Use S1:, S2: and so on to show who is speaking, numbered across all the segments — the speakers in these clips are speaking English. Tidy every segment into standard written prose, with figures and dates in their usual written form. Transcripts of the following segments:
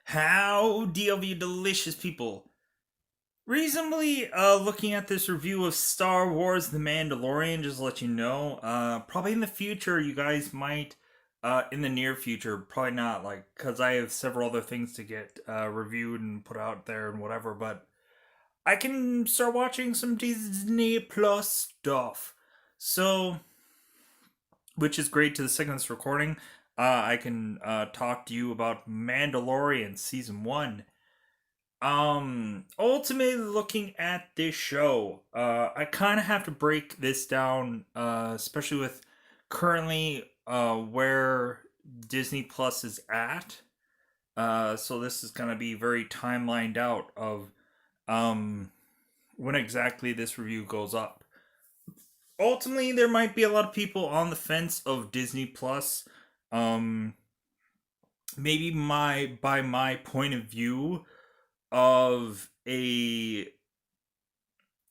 S1: Howdy of you delicious people. Reasonably looking at this review of Star Wars The Mandalorian, just to let you know, probably in the future you guys might in the near future, probably not, like, because I have several other things to get reviewed and put out there and whatever, but I can start watching some Disney Plus stuff. So, which is great to the second this recording. I can talk to you about Mandalorian Season 1. Ultimately looking at this show, I kind of have to break this down, especially with currently where Disney Plus is at. So this is gonna be very timelined out of um when exactly this review goes up. Ultimately, there might be a lot of people on the fence of Disney Plus. Um, maybe by my point of view of a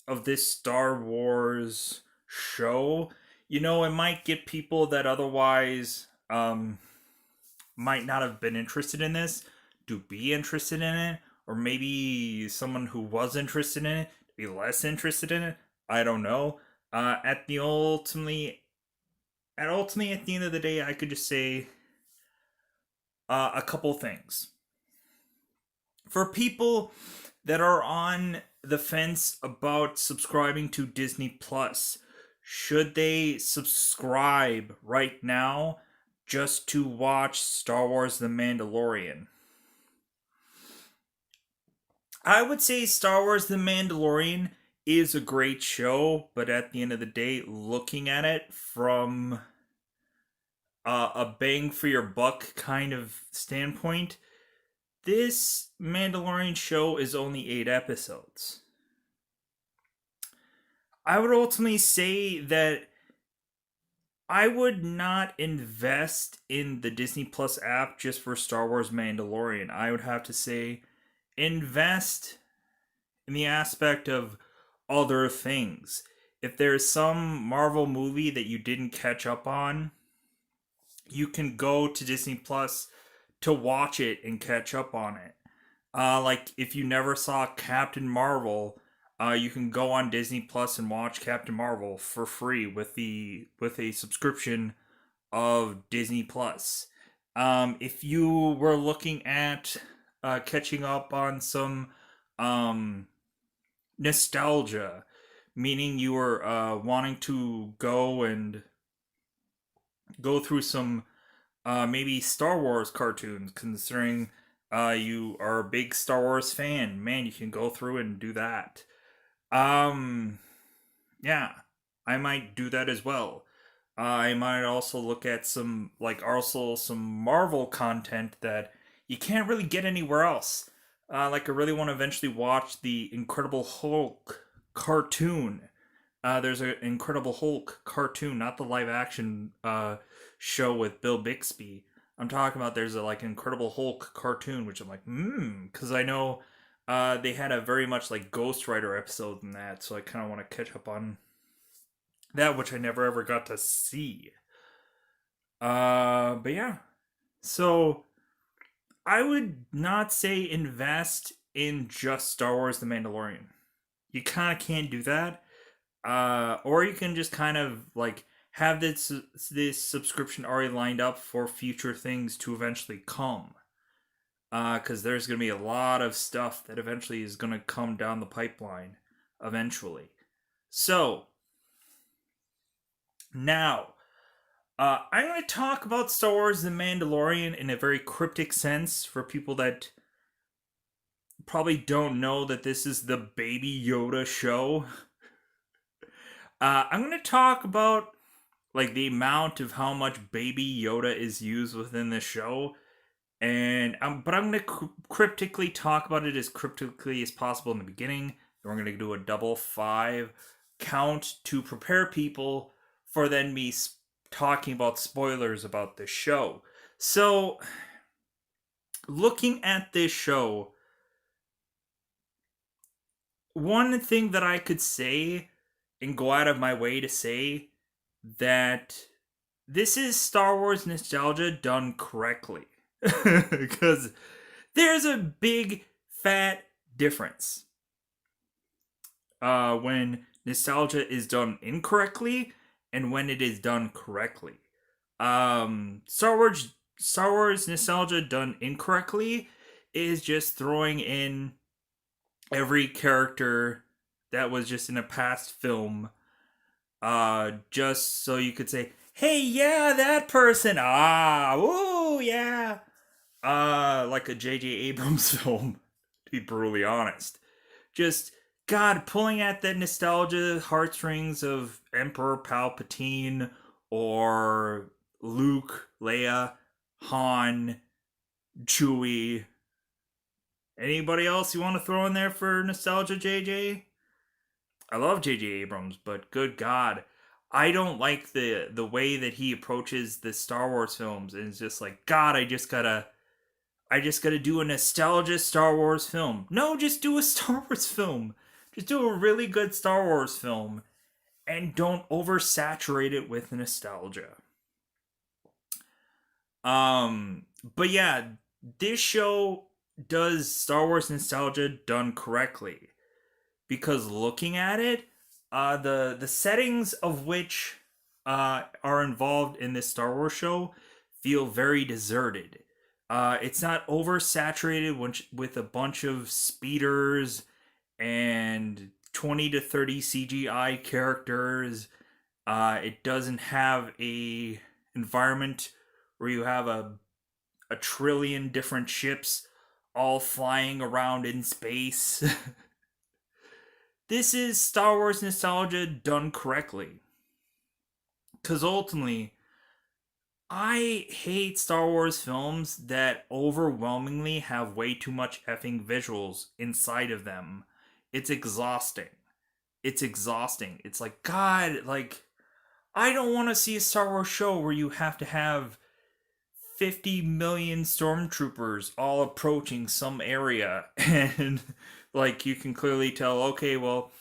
S1: of this Star Wars show, it might get people that otherwise might not have been interested in this to be interested in it, or maybe someone who was interested in it to be less interested in it. I don't know. Ultimately at the end of the day, I could just say a couple things for people that are on the fence about subscribing to Disney Plus. Should they subscribe right now just to watch Star Wars The Mandalorian? I would say Star Wars The Mandalorian is a great show, but at the end of the day, looking at it from a bang for your buck kind of standpoint, this Mandalorian show is only 8 episodes. I would ultimately say that I would not invest in the Disney Plus app just for Star Wars Mandalorian. I would have to say invest in the aspect of other things. If there's some Marvel movie that you didn't catch up on, you can go to Disney Plus to watch it and catch up on it. Like if you never saw Captain Marvel, you can go on Disney Plus and watch Captain Marvel for free with a subscription of Disney Plus. If you were looking at catching up on some nostalgia, meaning you were wanting to go through some maybe Star Wars cartoons, considering you are a big Star Wars fan, man, you can go through and do that. Um, yeah, I might do that as well. I might also look at some Marvel content that you can't really get anywhere else. Like I really want to eventually watch the Incredible Hulk cartoon. There's an Incredible Hulk cartoon, not the live action show with Bill Bixby. I'm talking about there's a like Incredible Hulk cartoon, which I'm like, because I know they had a very much like Ghost Rider episode in that, so I kind of want to catch up on that, which I never ever got to see. But yeah, so I would not say invest in just Star Wars: The Mandalorian. You kind of can't do that, or you can just kind of like have this subscription already lined up for future things to eventually come. Because there's going to be a lot of stuff that eventually is going to come down the pipeline eventually. So, now, I'm going to talk about Star Wars The Mandalorian in a very cryptic sense for people that probably don't know that this is the Baby Yoda show. I'm going to talk about like the amount of how much Baby Yoda is used within the show, and but I'm going to cryptically talk about it as cryptically as possible in the beginning. Then we're going to do a double 5 count to prepare people for then me talking about spoilers about this show. So, looking at this show, one thing that I could say and go out of my way to say that this is Star Wars nostalgia done correctly. Because There's a big fat difference when nostalgia is done incorrectly and when it is done correctly. Star Wars nostalgia done incorrectly is just throwing in every character that was just in a past film, just so you could say, "Hey, yeah, that person." Ah, woo, yeah. Like a J.J. Abrams film, to be brutally honest. Just God pulling at the nostalgia heartstrings of Emperor Palpatine or Luke, Leia, Han, Chewie. Anybody else you want to throw in there for nostalgia, JJ? I love JJ Abrams, but good God, I don't like the way that he approaches the Star Wars films. And it's just like, God, I just gotta do a nostalgia Star Wars film. No, just do a Star Wars film. Just do a really good Star Wars film, and don't oversaturate it with nostalgia. But yeah, this show does Star Wars nostalgia done correctly, because looking at it, the settings of which are involved in this Star Wars show feel very deserted. It's not oversaturated with a bunch of speeders and 20 to 30 CGI characters. It doesn't have a environment where you have a trillion different ships all flying around in space. This is Star Wars nostalgia done correctly. Because ultimately, I hate Star Wars films that overwhelmingly have way too much effing visuals inside of them. It's exhausting. It's exhausting. It's like, God, like, I don't want to see a Star Wars show where you have to have 50 million stormtroopers all approaching some area and like you can clearly tell, okay, well,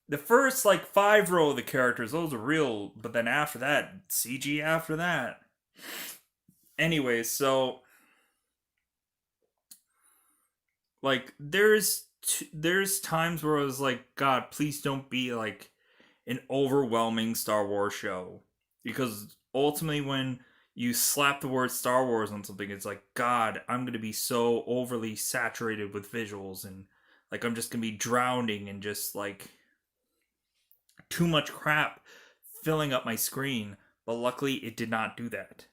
S1: the first like 5 row of the characters, those are real, but then after that, CG after that. Anyway, so like there's times where I was like, God, please don't be like an overwhelming Star Wars show, because ultimately when you slap the word Star Wars on something, it's like, God, I'm gonna be so overly saturated with visuals, and like I'm just gonna be drowning in just like too much crap filling up my screen. But luckily, it did not do that,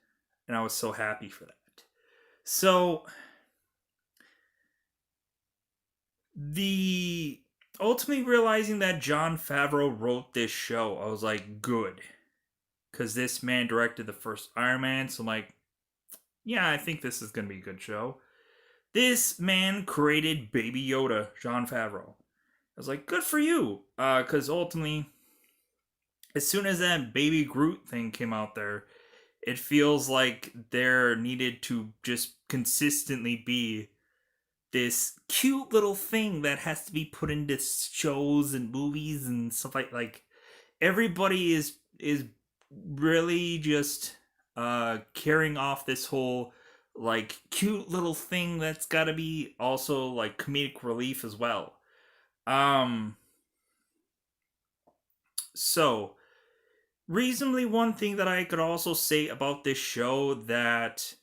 S1: and I was so happy for that. So the ultimately realizing that Jon Favreau wrote this show, I was like, good, because this man directed the first Iron Man. So I'm like, yeah, I think this is gonna be a good show. This man created Baby Yoda, Jon Favreau. I was like, good for you, because ultimately, as soon as that Baby Groot thing came out there, it feels like there needed to just consistently be this cute little thing that has to be put into shows and movies and stuff like everybody is really just carrying off this whole like cute little thing that's got to be also like comedic relief as well. um so reasonably, one thing that I could also say about this show, that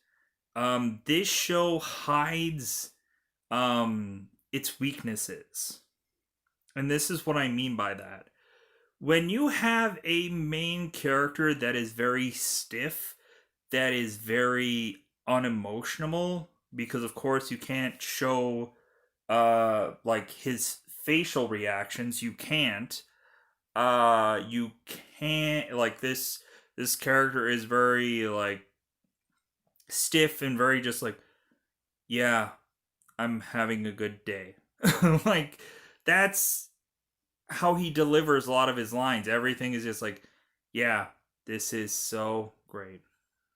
S1: this show hides its weaknesses. And this is what I mean by that. When you have a main character that is very stiff, that is very unemotional, because of course you can't show like his facial reactions, you can't like this character is very like stiff and very just like, yeah, I'm having a good day. Like that's how he delivers a lot of his lines. Everything is just like, yeah, this is so great.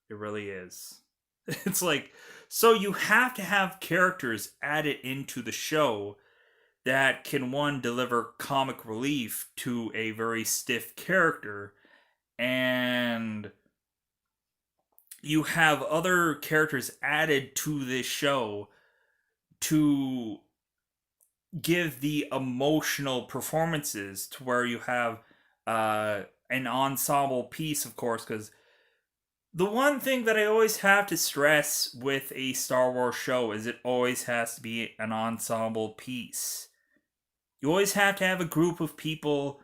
S1: It really is. It's like, so you have to have characters added into the show that can, one, deliver comic relief to a very stiff character, and you have other characters added to this show to give the emotional performances to where you have an ensemble piece, of course, because the one thing that I always have to stress with a Star Wars show is it always has to be an ensemble piece. You always have to have a group of people.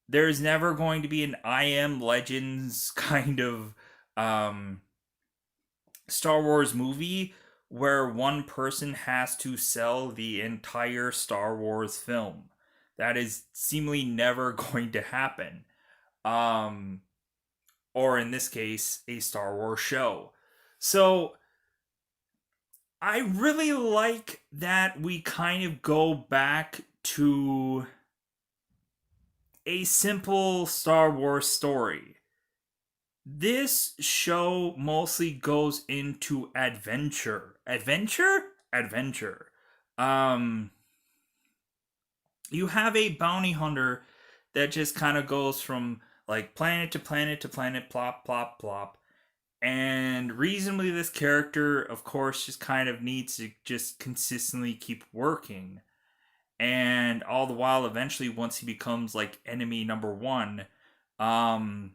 S1: There's never going to be an I Am Legends kind of um, Star Wars movie where one person has to sell the entire Star Wars film. That is seemingly never going to happen. Um, or in this case, a Star Wars show. So I really like that we kind of go back to a simple Star Wars story. This show mostly goes into adventure. Adventure? Adventure. Um you have a bounty hunter that just kind of goes from like planet to planet to planet, plop, plop, plop. And reasonably, this character, of course, just kind of needs to just consistently keep working. And all the while, eventually, once he becomes like enemy number one, um,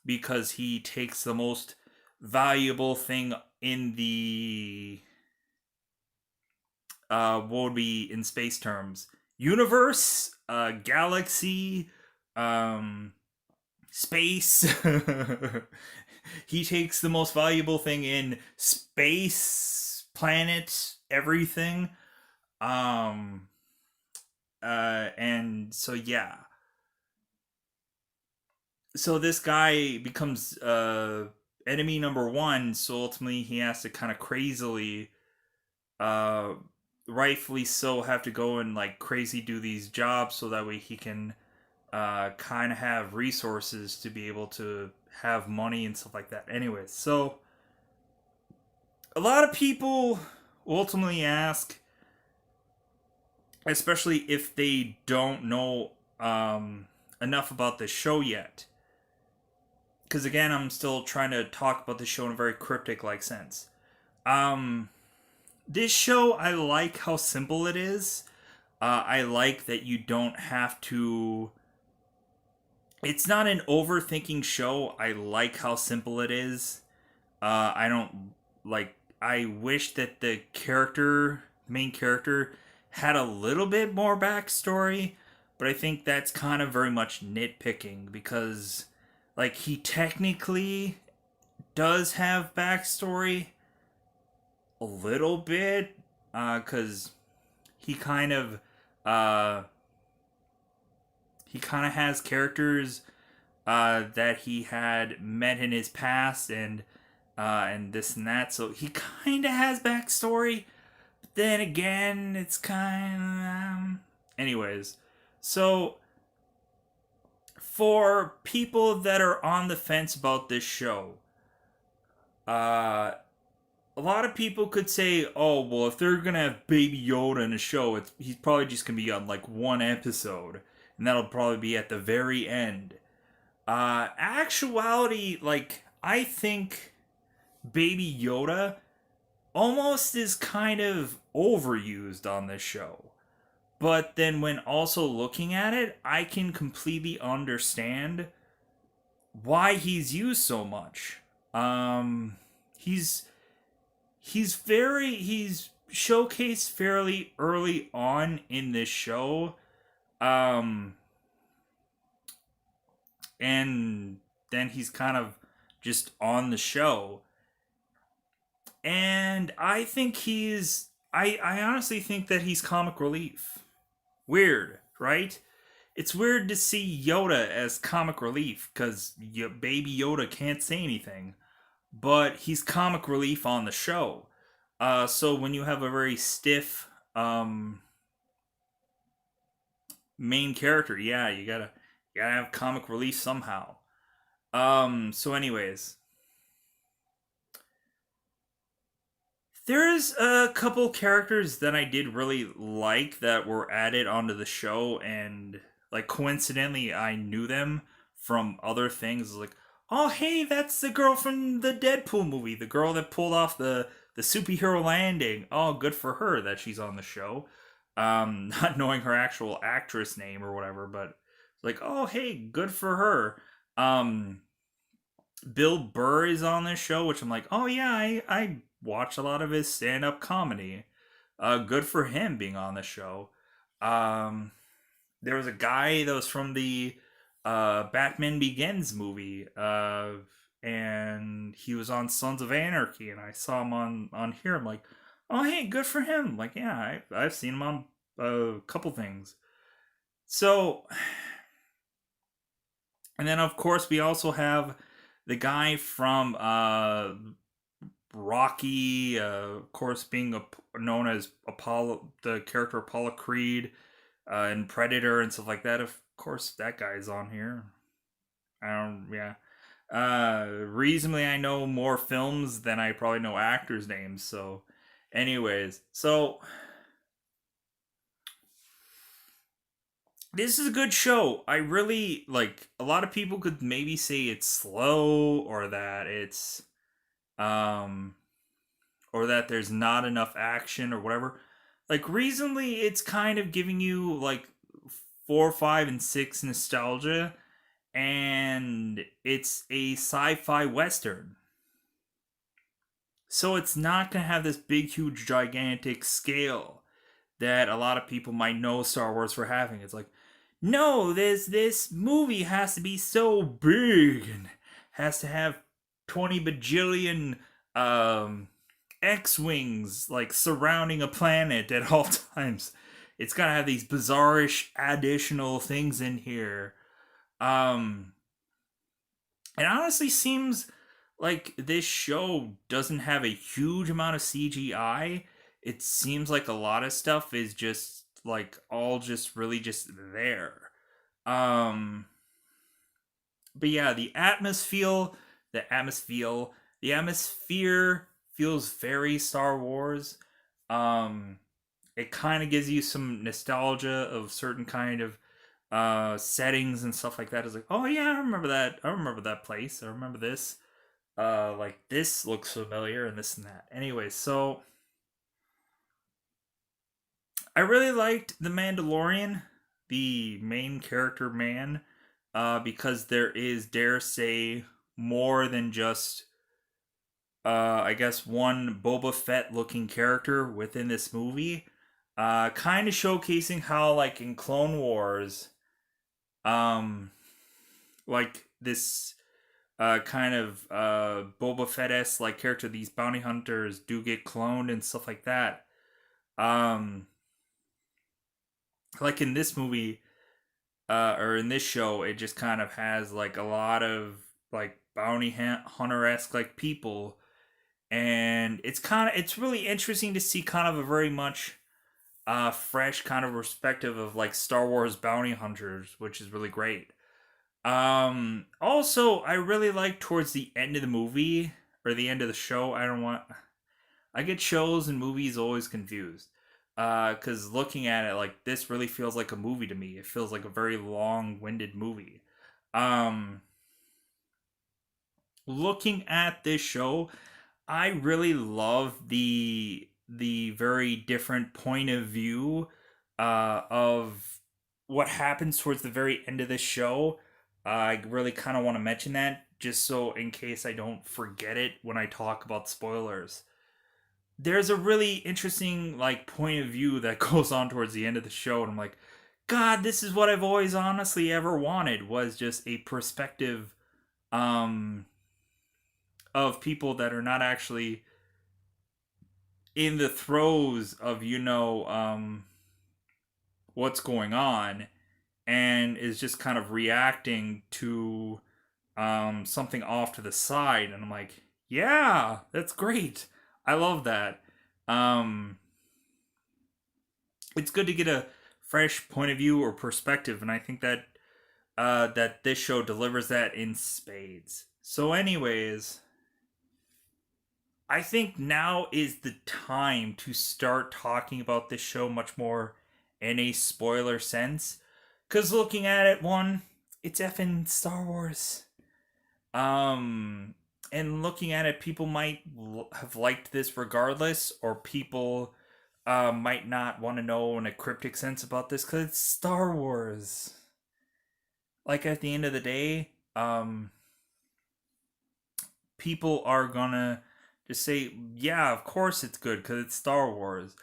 S1: because he takes the most valuable thing in the what would be in space terms universe, galaxy, um, space. He takes the most valuable thing in space, planet, everything. Um, and so yeah, so this guy becomes enemy number one. So ultimately, he has to kind of crazily, uh, rightfully so, have to go and like crazy do these jobs so that way he can kind of have resources to be able to have money and stuff like that. Anyways, so a lot of people ultimately ask, especially if they don't know enough about the show yet, because again, I'm still trying to talk about the show in a very cryptic like sense. Um, this show, I like how simple it is. I like that you don't have to. It's not an overthinking show. I like how simple it is. I don't like. I wish that the main character, had a little bit more backstory, but I think that's kind of very much nitpicking because, like, he technically does have backstory a little bit, because he kind of, uh, he kind of has characters that he had met in his past and this and that. So he kind of has backstory. But then again, it's kind of. Anyways, so for people that are on the fence about this show, uh, a lot of people could say, "Oh, well, if they're gonna have Baby Yoda in a show, he's probably just gonna be on like one episode, and that'll probably be at the very end." Actuality, like I think Baby Yoda almost is kind of overused on this show. But then when also looking at it, I can completely understand why he's used so much. Um he's he's showcased fairly early on in this show. Um and then he's kind of just on the show. And I think I honestly think that he's comic relief. Weird, right? It's weird to see Yoda as comic relief because Baby Yoda can't say anything, but he's comic relief on the show. So when you have a very stiff main character, yeah, you gotta have comic relief somehow. So anyways, there's a couple characters that I did really like that were added onto the show, and like coincidentally, I knew them from other things. Like, oh hey, that's the girl from the Deadpool movie, the girl that pulled off the the superhero landing. Oh, good for her that she's on the show. Not knowing her actual actress name or whatever, but like, oh, hey, good for her. Um, Bill Burr is on this show, which I'm like, oh yeah, I watch a lot of his stand up comedy. Good for him being on the show. Um, there was a guy that was from the Batman Begins movie, and he was on Sons of Anarchy, and I saw him on here. I'm like, oh hey, good for him. Like, yeah, I've seen him on a couple things. So, and then of course we also have the guy from Rocky, of course, being known as Apollo, the character Apollo Creed, and Predator and stuff like that. Of course, that guy's on here. I don't, yeah. Reasonably, I know more films than I probably know actors' names. So, anyways, so this is a good show. I really like. A lot of people could maybe say it's slow or that it's um or that there's not enough action or whatever. Like recently, it's kind of giving you like 4, 5, and 6 nostalgia, and it's a sci-fi western. So it's not gonna have this big, huge, gigantic scale that a lot of people might know Star Wars for having. It's like, no, this movie has to be so big and has to have 20 bajillion um X-wings like surrounding a planet at all times. It's gotta have these bizarrish additional things in here. Um it honestly seems like this show doesn't have a huge amount of CGI. It seems like a lot of stuff is just like all just really just there. Um but yeah, the atmosphere, the atmosphere feels very Star Wars. Um it kind of gives you some nostalgia of certain kind of settings and stuff like that. It's like, oh yeah, I remember that. I remember that place. I remember this. Like this looks familiar and this and that. Anyway, so I really liked the Mandalorian, the main character man, because there is, dare say, more than just I guess one Boba Fett looking character within this movie. Kind of showcasing how like in Clone Wars, um like this kind of Boba Fett like character, these bounty hunters do get cloned and stuff like that. Um, like in this movie, or in this show, it just kind of has like a lot of like bounty hunter esque like people, and it's really interesting to see kind of a very much fresh kind of perspective of like Star Wars bounty hunters, which is really great. Also, I really like towards the end of the movie or the end of the show. I get shows and movies always confused. Cuz looking at it like this really feels like a movie to me. It feels like a very long-winded movie. Um Looking at this show, I really love the very different point of view of what happens towards the very end of the show. I really kind of want to mention that just so in case I don't forget it when I talk about spoilers. There's a really interesting like point of view that goes on towards the end of the show, and I'm like, God, this is what I've always honestly ever wanted, was just a perspective um of people that are not actually in the throes of what's going on, and is just kind of reacting to something off to the side, and I'm like, yeah, that's great. I love that. um it's good to get a fresh point of view or perspective, and I think that that this show delivers that in spades. So anyways, I think now is the time to start talking about this show much more in a spoiler sense. Because looking at it, one, it's effing Star Wars. Um, and looking at it, people might have liked this regardless, or people might not want to know in a cryptic sense about this because it's Star Wars. Like at the end of the day, people are gonna just say, "Yeah, of course it's good because it's Star Wars,"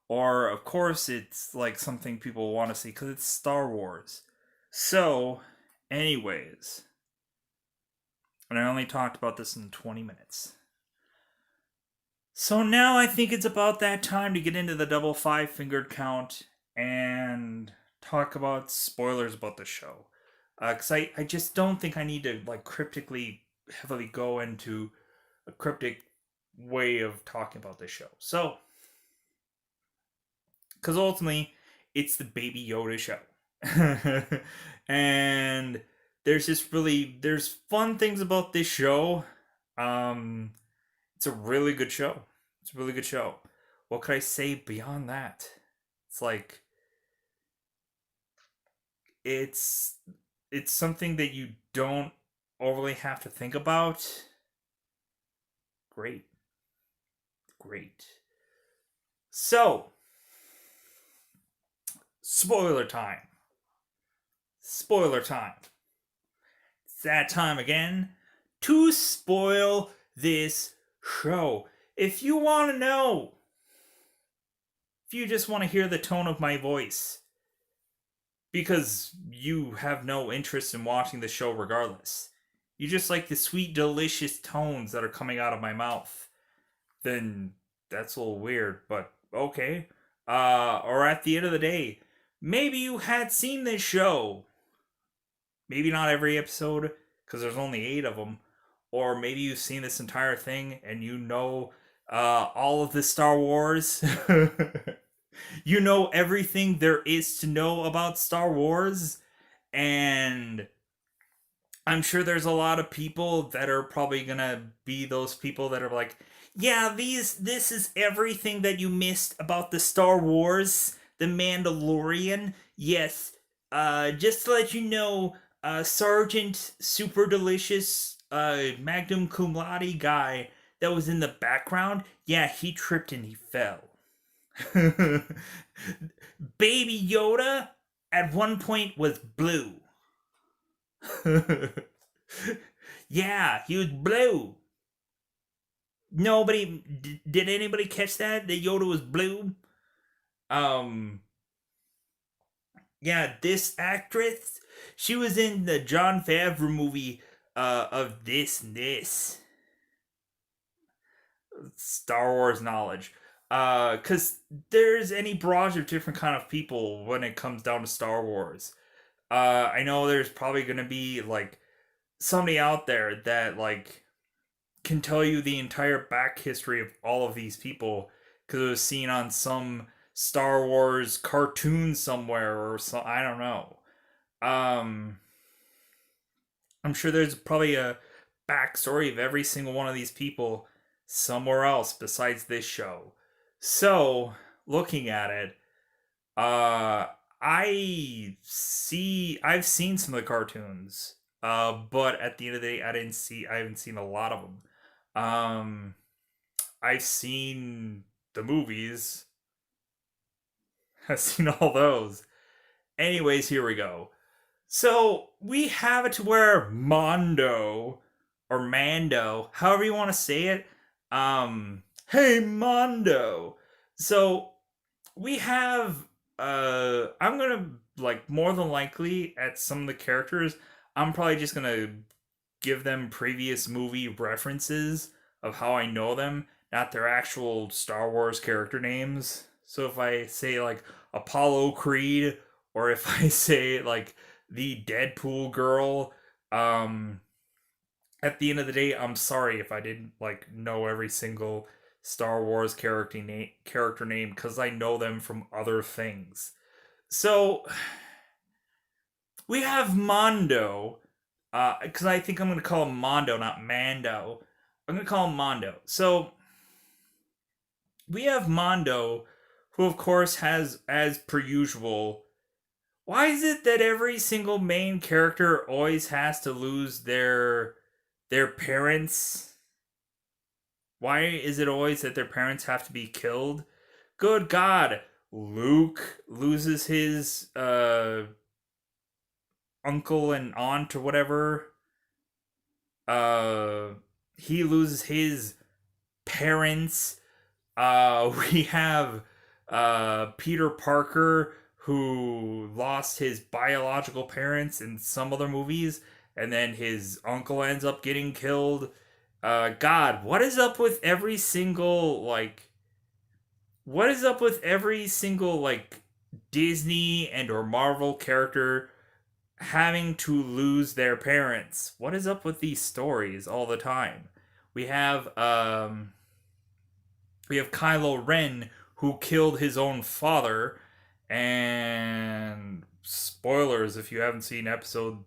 S1: or "Of course it's like something people want to see because it's Star Wars." So, anyways, and I only talked about this in 20 minutes. So now I think it's about that time to get into the double five fingered count and talk about spoilers about the show. Because I just don't think I need to like cryptically heavily go into a cryptic way of talking about this show. So, because ultimately, it's the Baby Yoda show. And there's fun things about this show. Um, it's a really good show. It's a really good show. What could I say beyond that? It's like it's it's something that you don't overly have to think about. Great. Great. So, spoiler time. Spoiler time. It's that time again to spoil this show. If you want to know, if you just want to hear the tone of my voice, because you have no interest in watching the show regardless, you just like the sweet, delicious tones that are coming out of my mouth, then that's a little weird, but okay. Or at the end of the day, maybe you had seen this show. Maybe not every episode, because there's only 8 of them. Or maybe you've seen this entire thing and you know all of the Star Wars. You know everything there is to know about Star Wars. And I'm sure there's a lot of people that are probably gonna be those people that are like, yeah, this is everything that you missed about the Star Wars, the Mandalorian. Yes, just to let you know, Sergeant Super Delicious, Magnum Cum Laude guy that was in the background. Yeah, he tripped and he fell. Baby Yoda at one point was blue. Yeah, he was blue. Nobody did anybody catch that Yoda was blue? Um, yeah, this actress, she was in the John Favreau movie of this and this Star Wars knowledge. Cause there's any barrage of different kind of people when it comes down to Star Wars. I know there's probably gonna be like somebody out there that like can tell you the entire back history of all of these people because it was seen on some Star Wars cartoon somewhere or so. I don't know. Um, I'm sure there's probably a backstory of every single one of these people somewhere else besides this show. So, looking at it, uh, I've seen some of the cartoons, but at the end of the day, I haven't seen a lot of them. I've seen the movies. I've seen all those. Anyways, here we go. So we have it to where Mondo or Mando, however you want to say it, hey Mondo. So we have I'm gonna like more than likely at some of the characters, I'm probably just gonna give them previous movie references of how I know them, not their actual Star Wars character names. So if I say like Apollo Creed, or if I say like the Deadpool girl, um, at the end of the day, I'm sorry if I didn't like know every single Star Wars character name because I know them from other things. So we have Mondo, because I think I'm gonna call him Mondo, not Mando. I'm gonna call him Mondo. So we have Mondo, who of course has, as per usual, why is it that every single main character always has to lose their parents? Why is it always that their parents have to be killed? Good God. Luke loses his uncle and aunt or whatever. Uh he loses his parents. We have Peter Parker who lost his biological parents in some other movies, and then his uncle ends up getting killed. God, what is up with every single what is up with every single Disney and or Marvel character having to lose their parents? What is up with these stories all the time? We have um we have Kylo Ren who killed his own father, and spoilers if you haven't seen episode,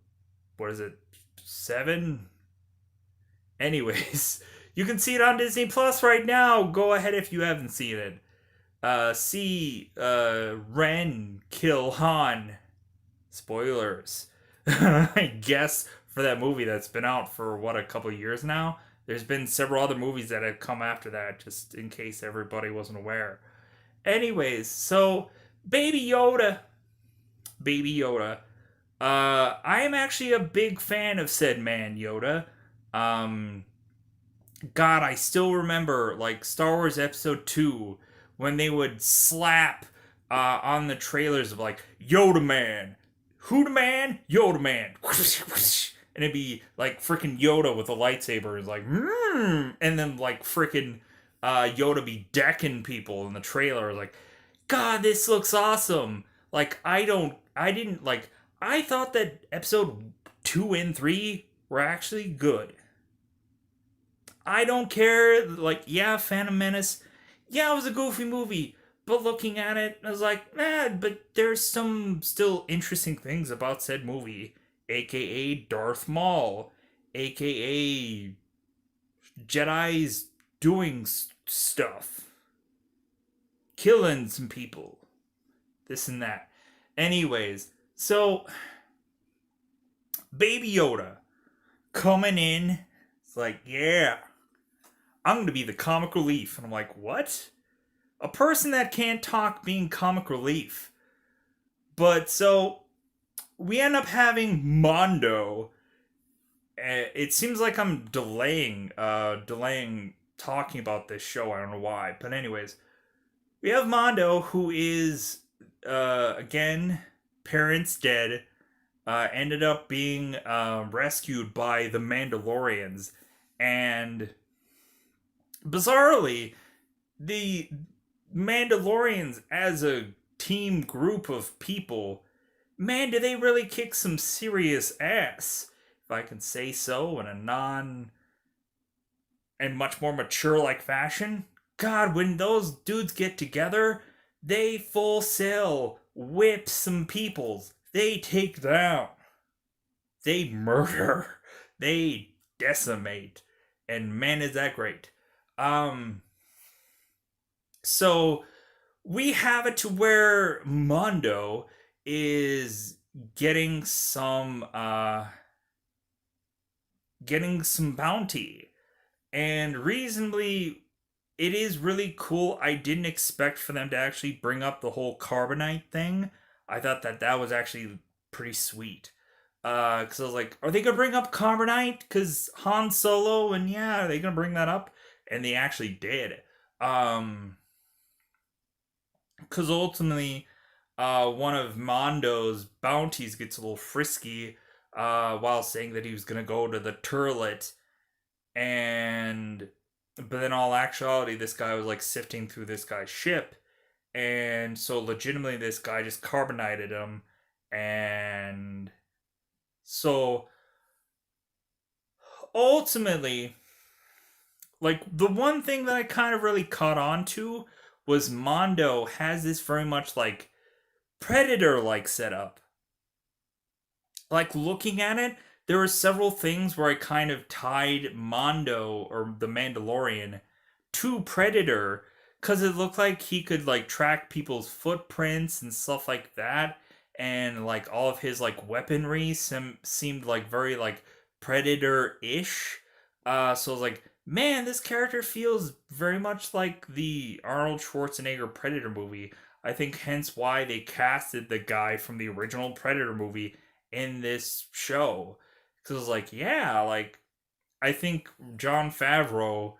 S1: what is it, 7? Anyways, you can see it on Disney Plus right now. Go ahead if you haven't seen it. See Ren kill Han. Spoilers. I guess for that movie that's been out for what, a couple years now. There's been several other movies that have come after that, just in case everybody wasn't aware. Anyways, so Baby Yoda, Baby Yoda. I am actually a big fan of said man Yoda. Um, God, I still remember Star Wars Episode 2 when they would slap on the trailers of Yoda Man, who the man, Yoda Man, and it'd be freaking Yoda with a lightsaber, is and then freaking Yoda be decking people in the trailer, God, this looks awesome. I didn't I thought that Episode 2 and 3 were actually good. I don't care. Yeah, Phantom Menace. Yeah, it was a goofy movie. But looking at it, I was but there's some still interesting things about said movie. AKA Darth Maul. AKA Jedi's doing stuff. Killing some people. This and that. Anyways, so Baby Yoda coming in. It's yeah, I'm going to be the comic relief. And I'm what? A person that can't talk being comic relief. But so we end up having Mondo. It seems like I'm delaying talking about this show. I don't know why. But anyways, we have Mondo, who is, again, parents dead, ended up being rescued by the Mandalorians. And bizarrely, the Mandalorians as a team group of people, man, do they really kick some serious ass, if I can say so, in a non and much more mature fashion. God, when those dudes get together, they full sail whip some peoples. They take down. They murder. They decimate. And man, is that great. So we have it to where Mondo is getting some bounty, and reasonably it is really cool. I didn't expect for them to actually bring up the whole carbonite thing. I thought that that was actually pretty sweet. Because I was are they gonna bring up carbonite? Because Han Solo, and yeah, are they gonna bring that up? And they actually did. Because ultimately, one of Mondo's bounties gets a little frisky while saying that he was gonna go to the turlet, and but in all actuality, this guy was sifting through this guy's ship, and so legitimately, this guy just carbonated him, and so ultimately, the one thing that I kind of really caught on to was Mondo has this very much Predator setup. Looking at it, there were several things where I kind of tied Mondo or the Mandalorian to Predator, because it looked like he could track people's footprints and stuff like that, and all of his weaponry seemed very Predator-ish. So I was man, this character feels very much like the Arnold Schwarzenegger Predator movie. I think hence why they casted the guy from the original Predator movie in this show. Because it was like, yeah, like, I think John Favreau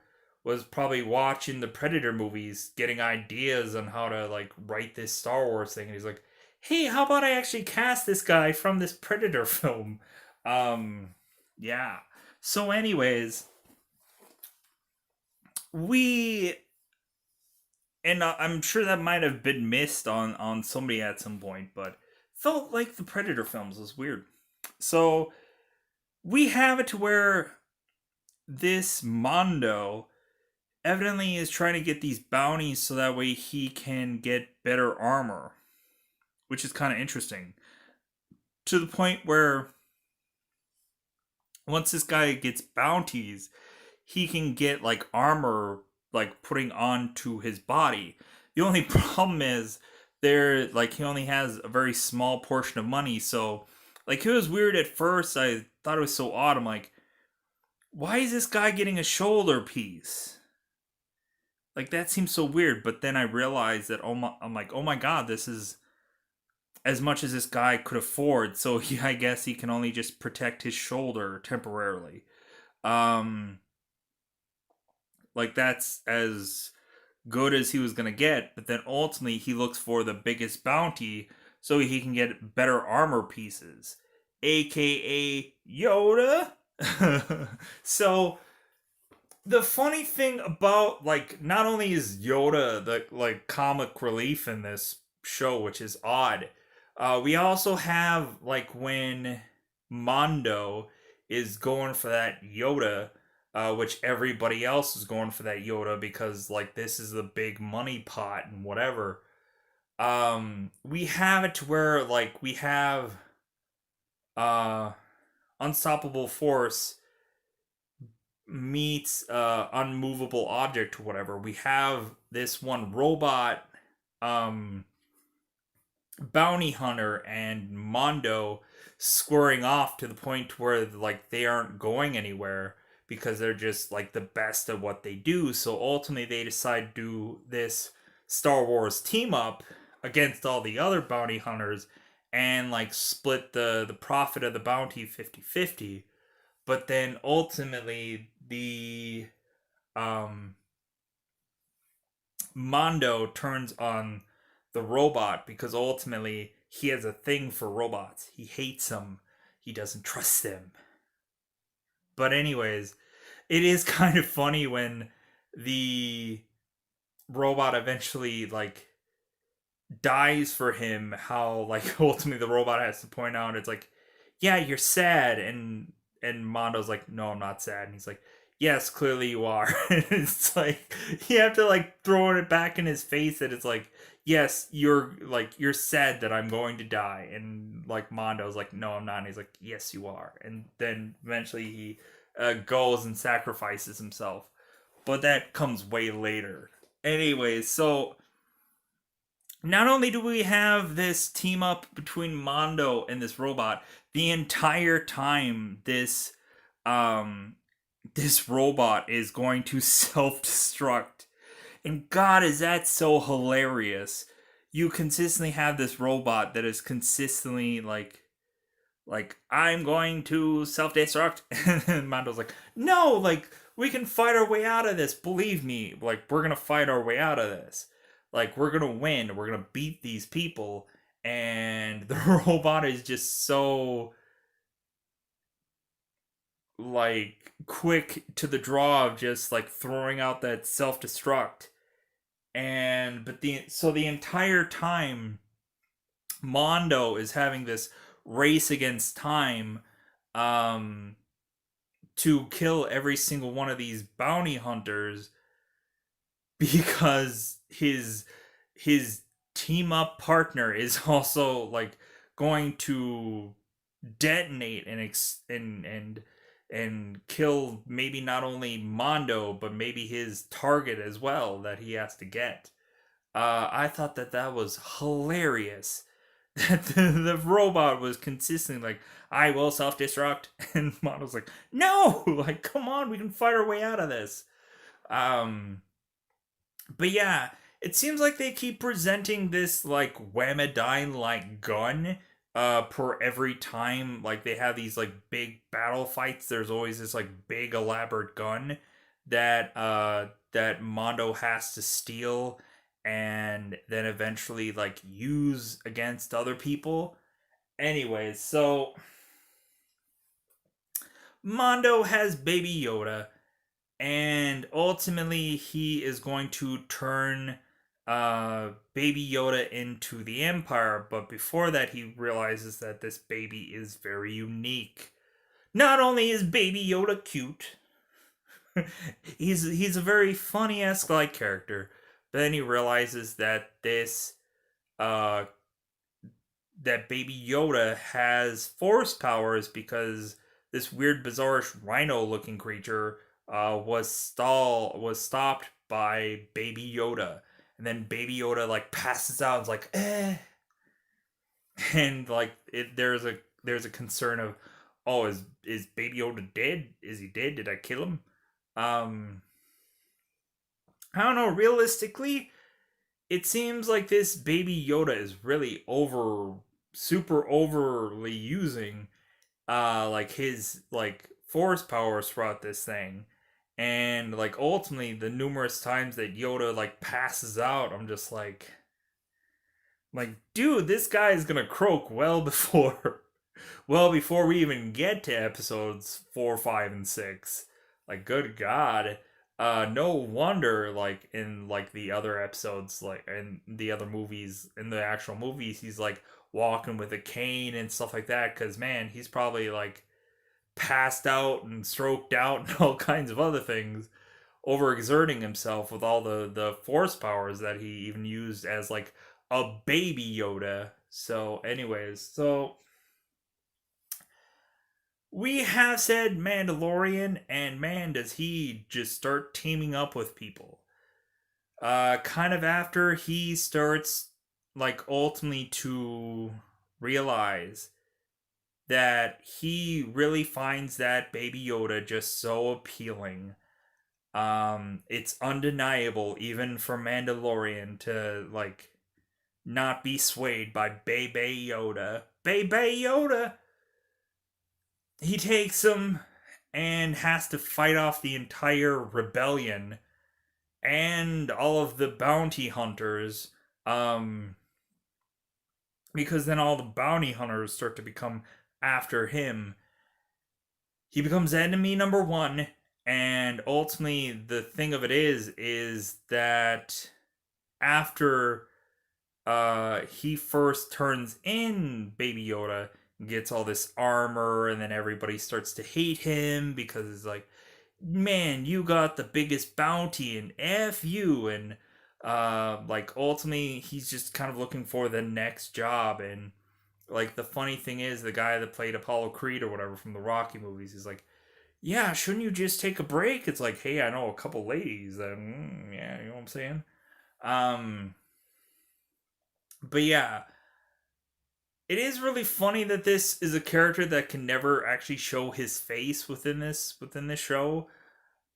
S1: was probably watching the Predator movies, getting ideas on how to, like, write this Star Wars thing. And he's like, hey, how about I actually cast this guy from this Predator film? Um, yeah. So, anyways, we and I'm sure that might have been missed on somebody at some point, but felt like the Predator films was weird. So we have it to where this Mondo evidently is trying to get these bounties so that way he can get better armor, which is kind of interesting. To the point where once this guy gets bounties, he can get like armor like putting onto his body. The only problem is there like he only has a very small portion of money, so like it was weird at first. I thought it was so odd. I'm like, why is this guy getting a shoulder piece? Like that seems so weird, but then I realized that I'm like, oh my god, this is as much as this guy could afford. So I guess he can only just protect his shoulder temporarily. Um, like that's as good as he was going to get, but then ultimately he looks for the biggest bounty so he can get better armor pieces, aka Yoda. So the funny thing about like not only is Yoda the like comic relief in this show, which is odd, we also have like when Mondo is going for that Yoda, which everybody else is going for that Yoda because like this is the big money pot and whatever. We have it to where like we have uh unstoppable force meets unmovable object or whatever. We have this one robot um bounty hunter and Mondo squaring off to the point where like they aren't going anywhere because they're just like the best at what they do. So ultimately they decide to do this Star Wars team up against all the other bounty hunters and like split the profit of the bounty 50-50. But then ultimately the um Mondo turns on the robot because ultimately he has a thing for robots. He hates them. He doesn't trust them. But anyways, it is kind of funny when the robot eventually like dies for him, how like ultimately the robot has to point out it's like, yeah, you're sad, and Mondo's like, no, I'm not sad, and he's like, yes, clearly you are. And it's like you have to like throw it back in his face that it's like, yes, you're sad that I'm going to die, and like Mondo's like, no, I'm not, and he's like, yes, you are, and then eventually he goes and sacrifices himself, but that comes way later. Anyways, so not only do we have this team up between Mondo and this robot, the entire time um this robot is going to self-destruct. And god, is that so hilarious. You consistently have this robot that is consistently like I'm going to self-destruct and Mondo's like, "No, like we can fight our way out of this. Believe me. Like we're going to fight our way out of this. Like we're going to win. We're going to beat these people." And the robot is just so like quick to the draw of just like throwing out that self-destruct. And but the entire time Mondo is having this race against time um to kill every single one of these bounty hunters because his team up partner is also like going to detonate and kill maybe not only Mondo but maybe his target as well that he has to get. I thought that that was hilarious. that the robot was consistently like, I will self destruct. And Mondo's like, no, like, come on, we can fight our way out of this. Um, but yeah, it seems like they keep presenting this like Whamadine like gun per every time like they have these like big battle fights. There's always this like big elaborate gun that Mondo has to steal and then eventually like use against other people. Anyways, so Mondo has Baby Yoda, and ultimately he is going to turn Baby Yoda into the Empire. But before that, he realizes that this baby is very unique. Not only is Baby Yoda cute, he's a very funny esque like character. But then he realizes that this uh that Baby Yoda has force powers because this weird, bizarre rhino-looking creature was stopped by Baby Yoda, and then Baby Yoda like passes out. And is like, and like there's a concern of, oh, is Baby Yoda dead? Is he dead? Did I kill him? Um, I don't know. Realistically, it seems like this Baby Yoda is really super overly using like his like force powers throughout this thing. And like ultimately the numerous times that Yoda like passes out, I'm just like, dude, this guy is gonna croak well before well before we even get to episodes 4, 5, and 6. Like, good God. No wonder, like, in, like, the other episodes, like, in the other movies, in the actual movies, he's, like, walking with a cane and stuff like that, because, man, he's probably, like, passed out and stroked out and all kinds of other things, overexerting himself with all the force powers that he even used as, like, a baby Yoda. So, anyways, so we have said Mandalorian, and man, does he just start teaming up with people. Kind of after he starts, like, ultimately to realize that he really finds that Baby Yoda just so appealing. It's undeniable, even for Mandalorian, to, like, not be swayed by Baby Yoda. Baby Yoda! He takes him and has to fight off the entire rebellion and all of the bounty hunters, um because then all the bounty hunters start to become after him. He becomes enemy number 1, and ultimately the thing of it is that after he first turns in Baby Yoda, gets all this armor, and then everybody starts to hate him because it's like, man, you got the biggest bounty and F you. And like ultimately he's just kind of looking for the next job. And like the funny thing is, the guy that played Apollo Creed or whatever from the Rocky movies is like, yeah, shouldn't you just take a break? It's like, hey, I know a couple ladies that, yeah, you know what I'm saying. um but yeah, it is really funny that this is a character that can never actually show his face within this show.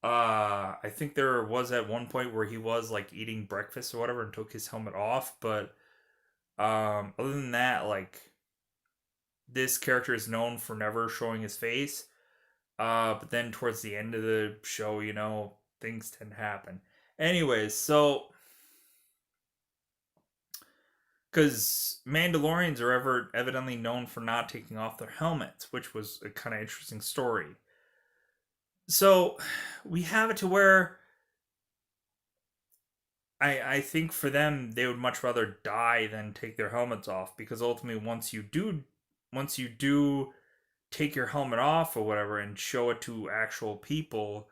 S1: I think there was at one point where he was like eating breakfast or whatever and took his helmet off, but other than that, like, this character is known for never showing his face. But then towards the end of the show, things tend to happen. Anyways, so because Mandalorians are evidently known for not taking off their helmets, which was a kind of interesting story. So we have it to where I think for them they would much rather die than take their helmets off, because ultimately once you do take your helmet off or whatever and show it to actual people,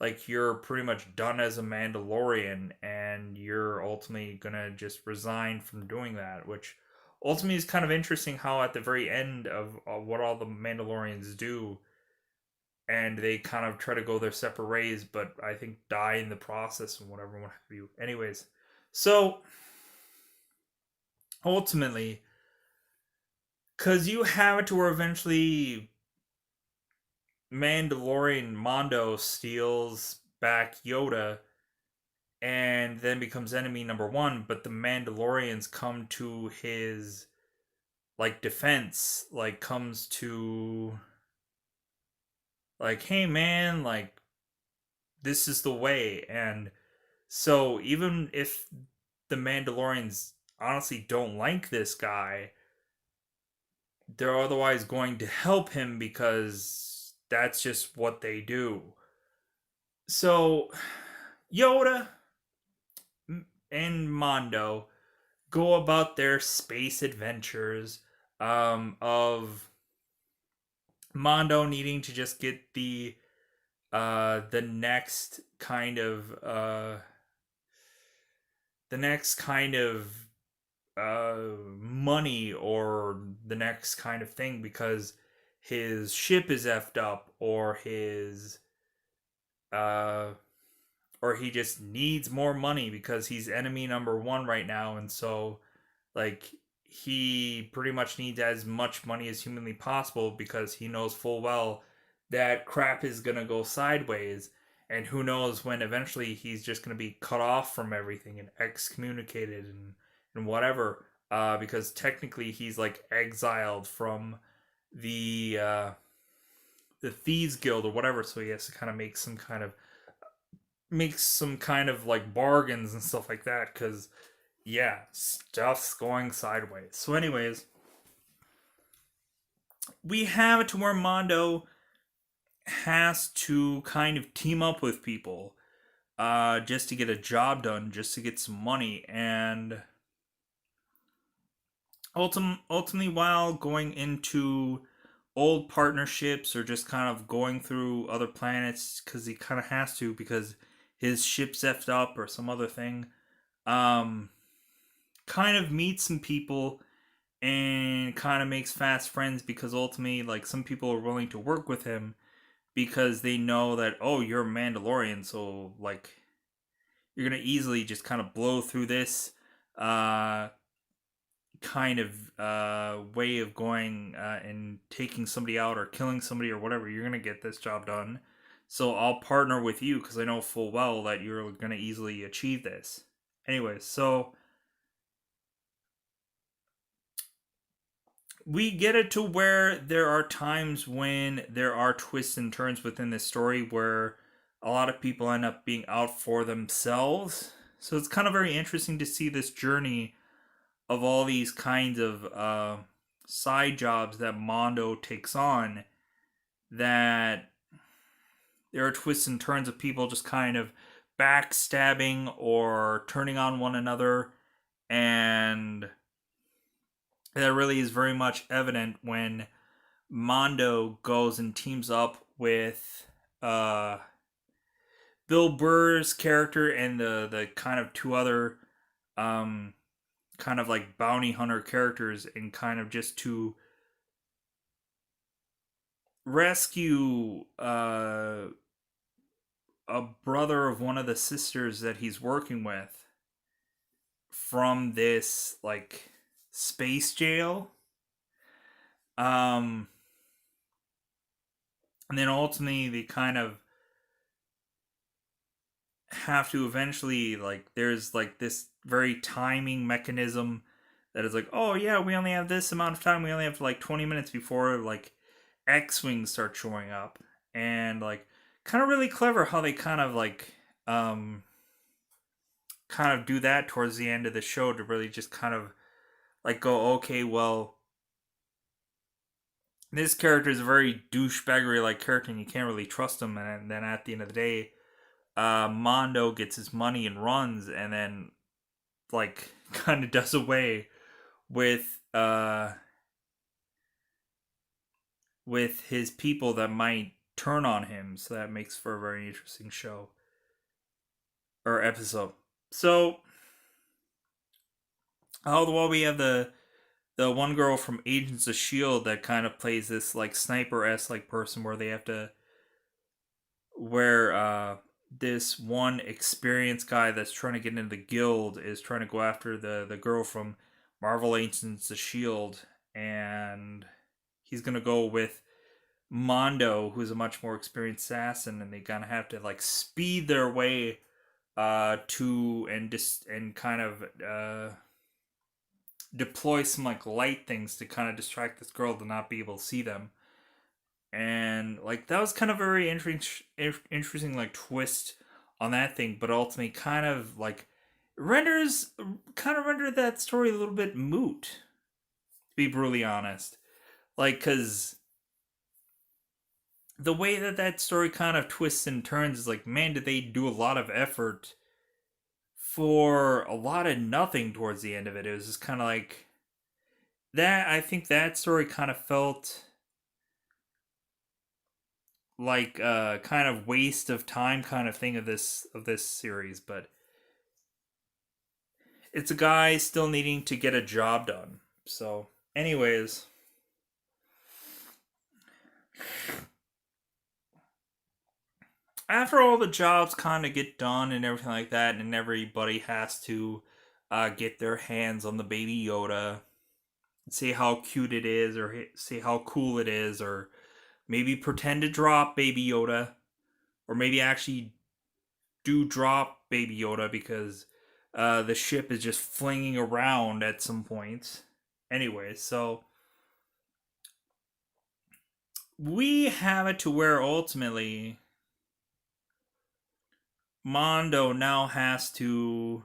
S1: like, you're pretty much done as a Mandalorian, and you're ultimately gonna just resign from doing that, which ultimately is kind of interesting how at the very end of what all the Mandalorians do, and they kind of try to go their separate ways, but I think die in the process and whatever, what have you. Anyways, so ultimately, Cause you have it to where eventually Mandalorian Mondo steals back Yoda and then becomes enemy number one, but the Mandalorians come to his like defense, like comes to like, hey man, like this is the way. And so even if the Mandalorians honestly don't like this guy, they're otherwise going to help him because that's just what they do. So Yoda and Mondo go about their space adventures, of Mondo needing to just get the next kind of money, or the next kind of thing, because his ship is effed up, uh or he just needs more money because he's enemy number one right now. And so like he pretty much needs as much money as humanly possible because he knows full well that crap is gonna go sideways. And who knows when eventually he's just gonna be cut off from everything and excommunicated and whatever. Because technically he's like exiled from the uh, the thieves guild or whatever, so he has to kind of make some kind of like bargains and stuff like that, because yeah, stuff's going sideways. So anyways, we have it to where Mondo has to kind of team up with people, just to get a job done, just to get some money. And ultimately, while going into old partnerships or just kind of going through other planets, because he kind of has to, because his ship's effed up or some other thing, um, kind of meets some people and kind of makes fast friends, because ultimately, like, some people are willing to work with him because they know that, oh, you're a Mandalorian, so like you're gonna easily just kind of blow through this uh kind of way of going and taking somebody out or killing somebody or whatever. You're gonna get this job done, so I'll partner with you because I know full well that you're gonna easily achieve this. Anyways, so we get it to where there are times when there are twists and turns within this story where a lot of people end up being out for themselves. So it's kind of very interesting to see this journey of all these kinds of side jobs that Mondo takes on, that there are twists and turns of people just kind of backstabbing or turning on one another. And that really is very much evident when Mondo goes and teams up with uh, Bill Burr's character and the kind of two other um, kind of like bounty hunter characters, and kind of just to rescue a brother of one of the sisters that he's working with from this like space jail. Um, and then ultimately they kind of have to eventually, like, there's like this very timing mechanism that is like, oh yeah, we only have this amount of time, we only have like 20 minutes before like X-wings start showing up. And like kind of really clever how they um kind of do that towards the end of the show, to really just kind of like go, okay, well, this character is a very douchebaggery like character and you can't really trust him. And then at the end of the day, Mondo gets his money and runs, and then like kind of does away with with his people that might turn on him. So that makes for a very interesting show or episode. So all the while we have the one girl from Agents of Shield that kind of plays this like sniper s like person, where they have to where this one experienced guy that's trying to get into the guild is trying to go after the girl from Marvel Agents of Shield. and he's gonna go with Mondo, who's a much more experienced assassin, and they kind of have to like speed their way to and kind of deploy some like light things to kind of distract this girl to not be able to see them. And like that was kind of a very interesting like twist on that thing, but ultimately kind of like renders kind of rendered that story a little bit moot, to be brutally honest. Like, because the way that that story kind of twists and turns is like, man, did they do a lot of effort for a lot of nothing towards the end of it. It was just kind of like that. I think that story kind of felt like a kind of waste of time kind of thing of this series, but it's a guy still needing to get a job done. So, anyways, after all the jobs kind of get done and everything like that, and everybody has to get their hands on the baby Yoda, say how cute it is, or say how cool it is, or maybe pretend to drop baby Yoda, or maybe actually do drop baby Yoda because the ship is just flinging around at some points. Anyway, so we have it to where ultimately Mondo now has to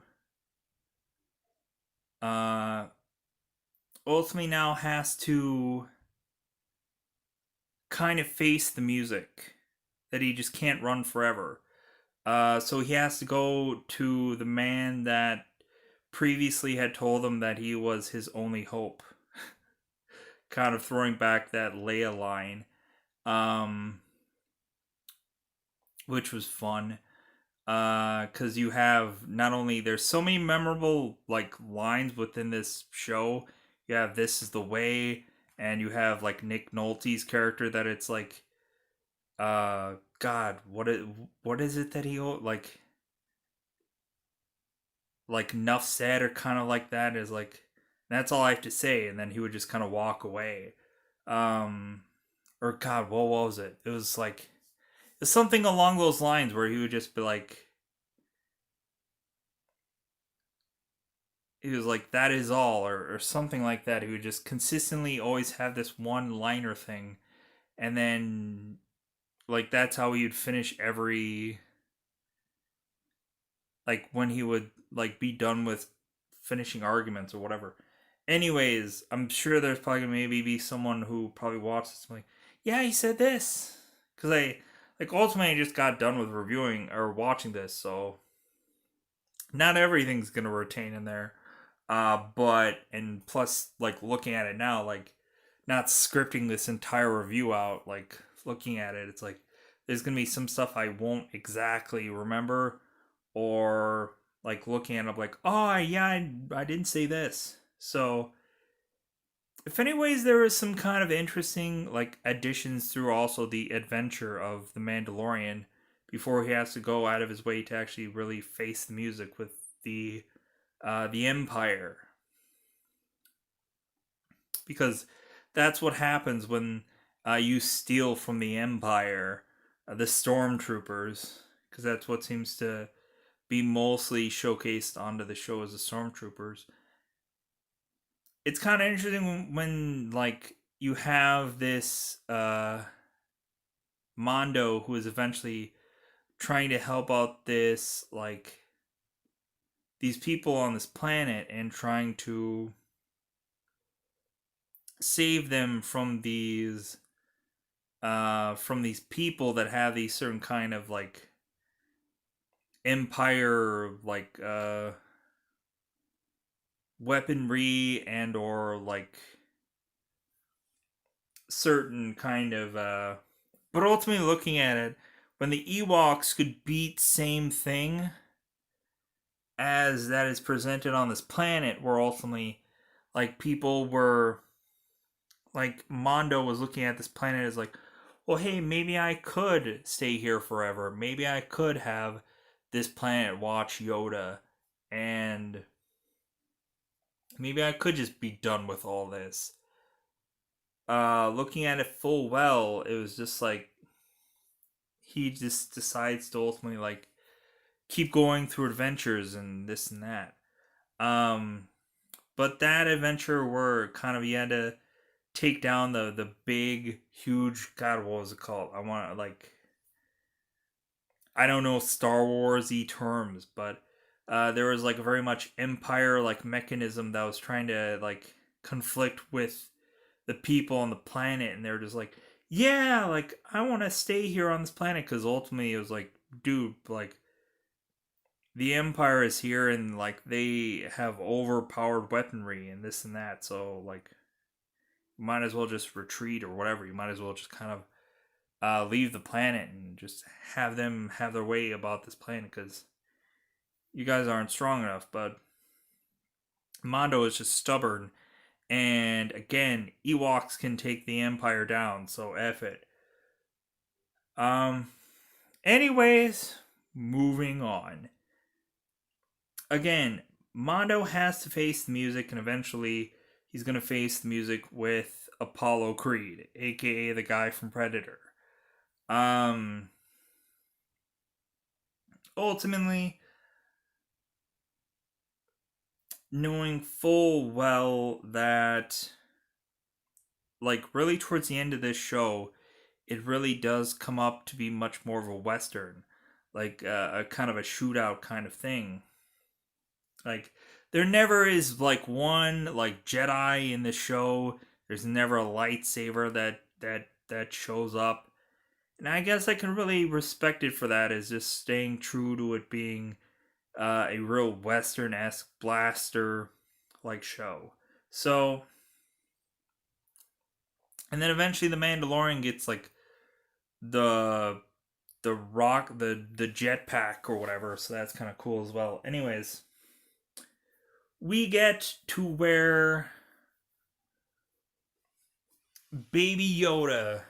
S1: uh ultimately now has to kind of face the music that he just can't run forever. So he has to go to the man that previously had told him that he was his only hope. Kind of throwing back that Leia line, um, which was fun. Because you have not only there's so many memorable like lines within this show. You have "This is the way," and you have like Nick Nolte's character that it's God, what is it that he like Nuff said, or kind of like that is like that's all I have to say, and then he would just kind of walk away. Um, or God, what was it? It was like it's something along those lines where he would just be like, he was like, that is all, or something like that. He would just consistently always have this one liner thing, and then like that's how he would finish every like when he would like be done with finishing arguments or whatever. Anyways, I'm sure there's probably gonna maybe be someone who probably watched this and like, yeah, he said this because I like ultimately just got done with reviewing or watching this, so not everything's gonna retain in there. But and plus, like looking at it now, like not scripting this entire review out, like looking at it, it's like there's gonna be some stuff I won't exactly remember, or like looking at it, like, oh yeah, I didn't say this. So if anyways there is some kind of interesting like additions through also the adventure of the Mandalorian before he has to go out of his way to actually really face the music with the Empire, because that's what happens when you steal from the Empire, the stormtroopers, because that's what seems to be mostly showcased onto the show as the stormtroopers. It's kind of interesting when like you have this Mondo who is eventually trying to help out this like these people on this planet and trying to save them from these people that have these certain kind of like empire like weaponry and or like certain kind of but ultimately looking at it, when the Ewoks could beat same thing as that is presented on this planet, where ultimately like people were like Mondo was looking at this planet as like, well, hey, maybe I could stay here forever. Maybe I could have this planet watch Yoda, and maybe I could just be done with all this. looking at it full well, it was just like he just decides to ultimately like keep going through adventures and this and that. Um, but that adventure where kind of he had to take down the big, huge, God, what was it called? I want like I don't know Star Warsy terms, but there was like a very much empire like mechanism that was trying to like conflict with the people on the planet, and they're just like, yeah, like I want to stay here on this planet because ultimately it was like, dude, like the empire is here and like they have overpowered weaponry and this and that, so like you might as well just retreat or whatever. You might as well just kind of leave the planet and just have them have their way about this planet because you guys aren't strong enough. But Mondo is just stubborn, and again, Ewoks can take the Empire down, so F it. Um, anyways, moving on. Again, Mondo has to face the music, and eventually he's gonna face the music with Apollo Creed, aka the guy from Predator. Um, ultimately, knowing full well that, like, really towards the end of this show, it really does come up to be much more of a Western, like a kind of a shootout kind of thing. Like, there never is like one like Jedi in the show. There's never a lightsaber that shows up, and I guess I can really respect it for that. Is just staying true to it being a real Western esque blaster like show. So, and then eventually the Mandalorian gets like the the jetpack or whatever, so that's kind of cool as well. Anyways, we get to where Baby Yoda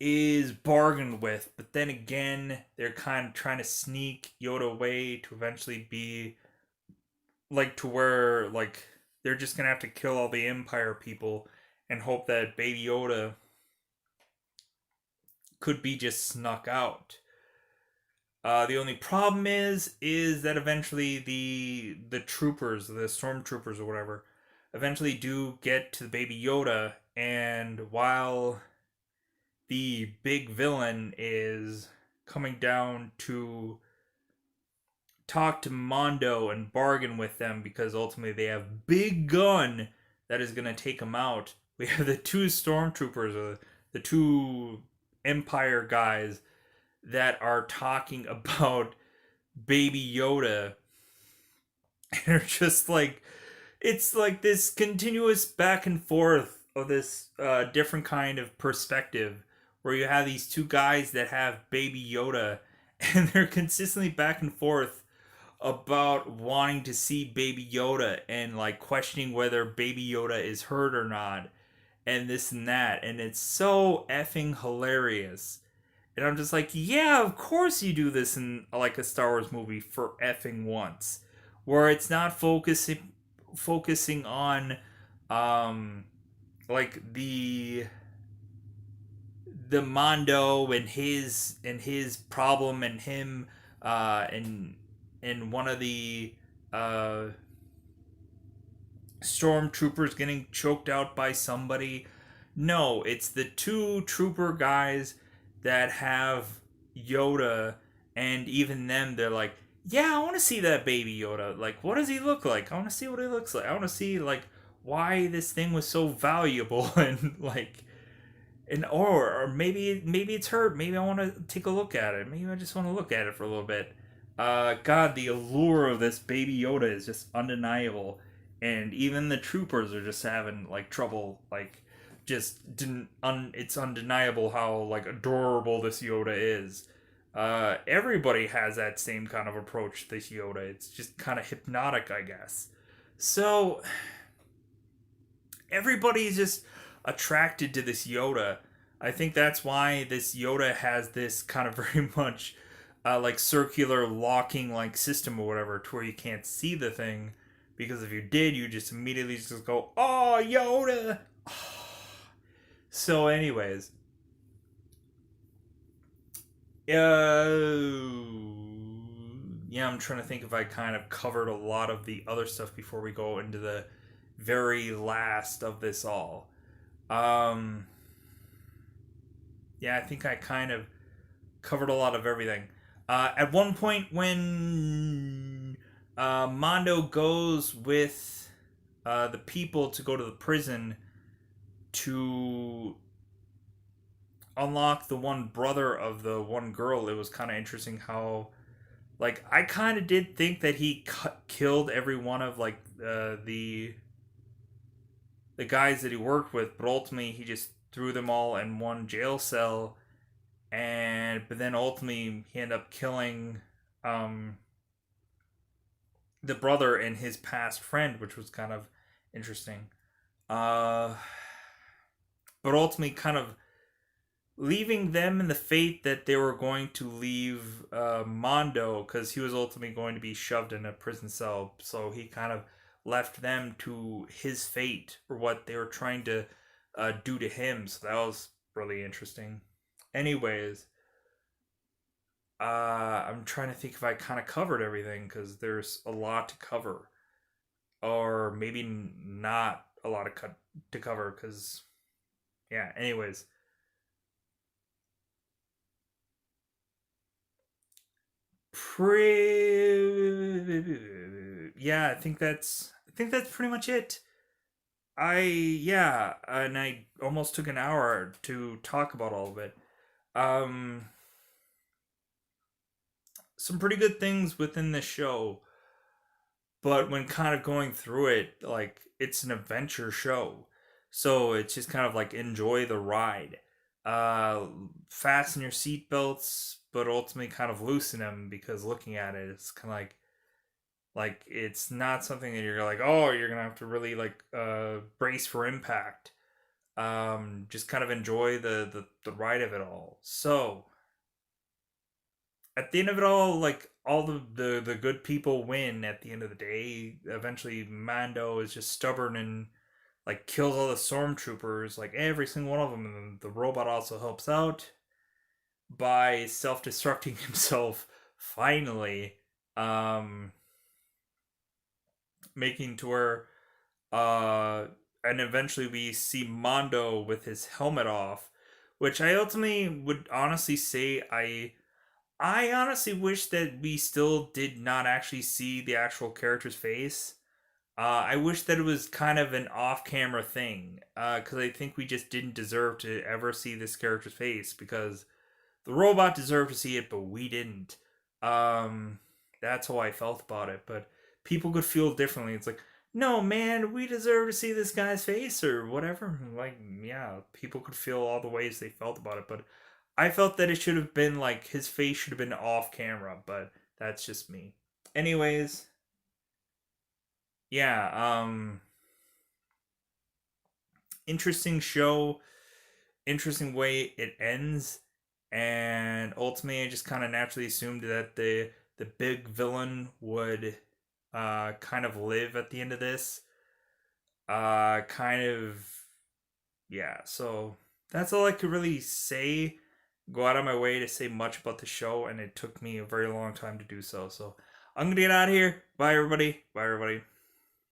S1: is bargained with, but then again, they're kind of trying to sneak Yoda away to eventually be like to where like they're just gonna have to kill all the Empire people and hope that Baby Yoda could be just snuck out. The only problem is that eventually the troopers, the stormtroopers or whatever, eventually do get to the Baby Yoda, and while the big villain is coming down to talk to Mondo and bargain with them because ultimately they have big gun that is going to take them out. We have the two stormtroopers, the two Empire guys that are talking about Baby Yoda, and they're just like it's like this continuous back and forth of this different kind of perspective where you have these two guys that have Baby Yoda, and they're consistently back and forth about wanting to see Baby Yoda and like questioning whether Baby Yoda is hurt or not, and this and that, and it's so effing hilarious. And I'm just like, yeah, of course you do this in like a Star Wars movie for effing once, where it's not focusing on um like the Mondo and his problem and him and one of the uh stormtroopers getting choked out by somebody. No, it's the two trooper guys that have Yoda, and even them, they're like, yeah, I want to see that Baby Yoda. Like, what does he look like? I want to see what he looks like. I want to see, like, why this thing was so valuable and, like, and or maybe it's hurt. Maybe I want to take a look at it. Maybe I just want to look at it for a little bit. God, the allure of this Baby Yoda is just undeniable, and even the troopers are just having like trouble. Like, just didn't. It's undeniable how like adorable this Yoda is. Everybody has that same kind of approach to this Yoda. It's just kind of hypnotic, I guess. So everybody's just attracted to this Yoda. I think that's why this Yoda has this kind of very much like circular locking like system or whatever, to where you can't see the thing, because if you did, you just immediately just go, "Oh, Yoda!" So, anyways, uh, yeah, I'm trying to think if I kind of covered a lot of the other stuff before we go into the very last of this all. Um, yeah, I think I kind of covered a lot of everything. At one point, when Mondo goes with the people to go to the prison to unlock the one brother of the one girl, it was kind of interesting how, like, I kind of did think that he killed every one of like the guys that he worked with, but ultimately he just threw them all in one jail cell, and but then ultimately he ended up killing um the brother and his past friend, which was kind of interesting. Uh, but ultimately, kind of leaving them in the fate that they were going to leave Mondo because he was ultimately going to be shoved in a prison cell. So he kind of left them to his fate or what they were trying to do to him. So that was really interesting. Anyways, I'm trying to think if I kind of covered everything because there's a lot to cover, or maybe not a lot of to cover because yeah. Anyways, yeah, I think that's pretty much it. Yeah, and I almost took an hour to talk about all of it. Um, some pretty good things within the show, but when kind of going through it, like it's an adventure show, so it's just kind of like enjoy the ride. Uh, Fasten your seatbelts, but ultimately kind of loosen them because looking at it, it's kind of like it's not something that you're like, oh, you're gonna have to really like brace for impact. Just kind of enjoy the ride of it all. So at the end of it all, like all the good people win at the end of the day. Eventually Mando is just stubborn and like kills all the stormtroopers, like every single one of them, and the robot also helps out by self-destructing himself finally, um making to where and eventually we see Mondo with his helmet off, which I ultimately would honestly say I honestly wish that we still did not actually see the actual character's face. I wish that it was kind of an off-camera thing, because I think we just didn't deserve to ever see this character's face because the robot deserved to see it, but we didn't. Um, that's how I felt about it. But people could feel differently. It's like, no, man, we deserve to see this guy's face or whatever. Like, yeah, people could feel all the ways they felt about it. But I felt that it should have been like his face should have been off camera. But that's just me. Anyways, yeah, interesting show, interesting way it ends, and ultimately I just kind of naturally assumed that the big villain would kind of live at the end of this. Kind of yeah. So that's all I could really say. Go out of my way to say much about the show, and it took me a very long time to do so. So I'm gonna get out of here. Bye everybody. Bye everybody.